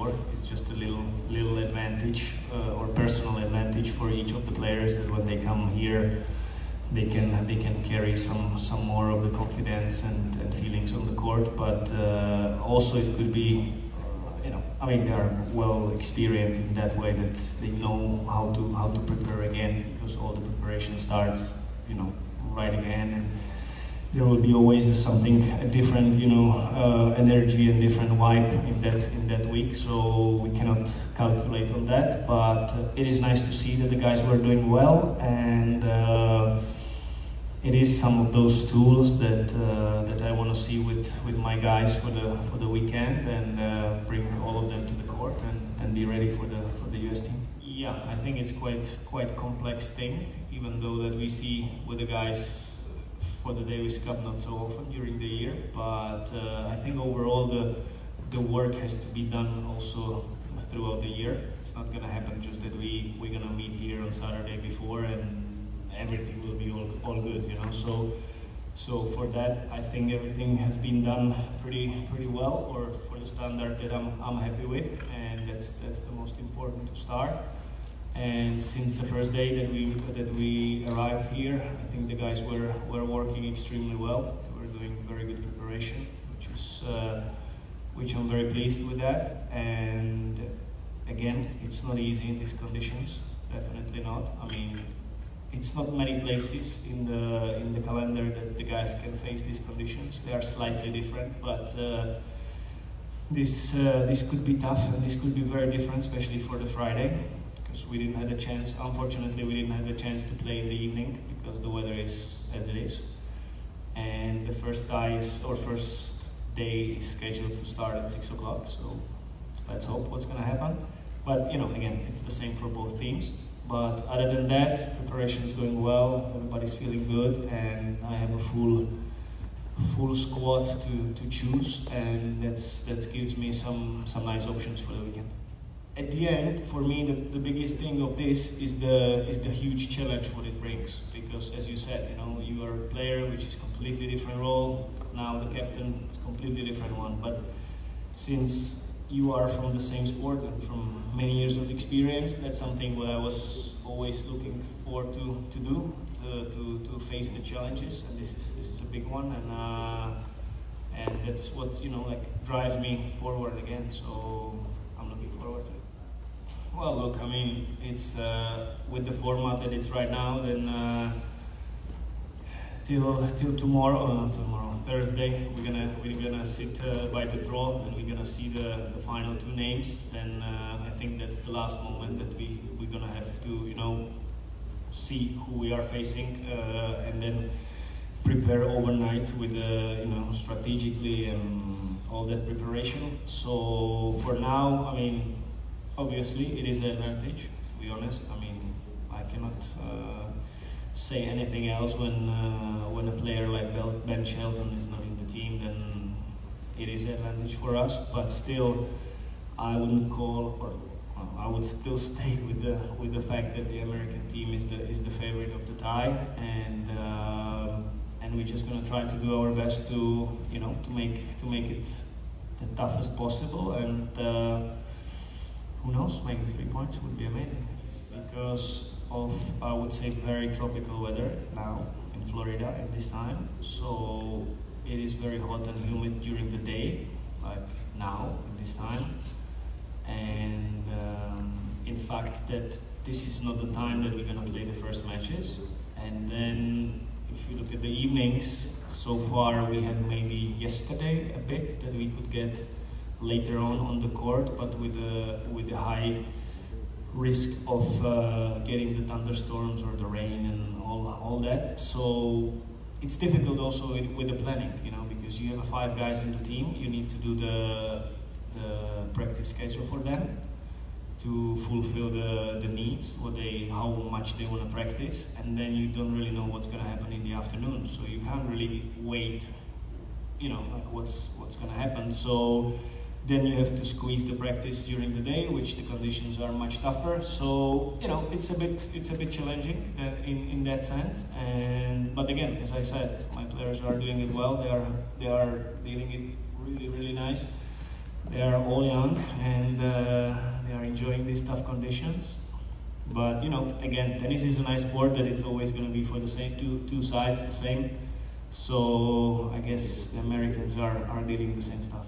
before. It's just a little advantage or personal advantage for each of the players that when they come here, they can carry some more of the confidence and feelings on the court. But also it could be, I mean, they are well experienced in that way that they know how to prepare again, because all the preparation starts, right again, and there will be always something different, energy and different vibe in that week. So we cannot calculate on that, but it is nice to see that the guys were doing well, and it is some of those tools that I want to see with my guys for the weekend, and bring all of them to the court and be ready for the US team. Yeah, I think it's quite complex thing, even though that we see with the guys for the Davis Cup not so often during the year, but I think overall the work has to be done also throughout the year. It's not gonna happen just that we're gonna meet here on Saturday before and everything will be all good, So for that, I think everything has been done pretty well, or for the standard that I'm happy with, and that's the most important to start. And since the first day that we arrived here, I think the guys were working extremely well. They were doing very good preparation, which I'm very pleased with that. And again, it's not easy in these conditions. Definitely not. I mean, it's not many places in the calendar that the guys can face these conditions. They are slightly different, but this could be tough, and this could be very different, especially for the Friday. We didn't have a chance. Unfortunately, we didn't have a chance to play in the evening because the weather is as it is. And the first day is scheduled to start at 6 o'clock. So let's hope what's going to happen. But again, it's the same for both teams. But other than that, preparation is going well. Everybody's feeling good, and I have a full squad to choose, and that gives me some nice options for the weekend. At the end, for me, the biggest thing of this is the huge challenge what it brings, because as you said, you are a player which is completely different role. Now the captain is completely different one, but since you are from the same sport and from many years of experience, that's something what I was always looking forward to do, to face the challenges, and this is a big one, and that's what drives me forward again. So I'm looking forward to it. Well, look, I mean, it's with the format that it's right now, then till tomorrow, Thursday, we're gonna sit by the draw, and we're gonna see the final two names. Then I think that's the last moment that we're gonna have to see who we are facing, and then prepare overnight with strategically and all that preparation. So for now, I mean, obviously it is an advantage, to be honest. I mean, I cannot say anything else when a player like Ben Shelton is not in the team, then it is an advantage for us. But still, I wouldn't call, or I would still stay with the fact that the American team is the favorite of the tie, and we're just gonna try to do our best to make it the toughest possible, and who knows, making 3 points would be amazing, because of, I would say, very tropical weather now in Florida at this time. So it is very hot and humid during the day, like now at this time, and in fact that this is not the time that we're gonna play the first matches. And then if you look at the evenings, so far we had maybe yesterday a bit that we could get later on the court, but with the high risk of getting the thunderstorms or the rain and all that. So it's difficult also with the planning, because you have 5 guys in the team. You need to do the practice schedule for them to fulfill the needs, how much they want to practice, and then you don't really know what's going to happen in the afternoon. So you can't really wait, like what's going to happen. So then you have to squeeze the practice during the day, which the conditions are much tougher. So it's a bit challenging in that sense. But again, as I said, my players are doing it well. They are dealing it really nice. They are all young and they are enjoying these tough conditions. But you know, again, tennis is a nice sport that it's always going to be for the same two sides the same. So I guess the Americans are dealing with the same stuff.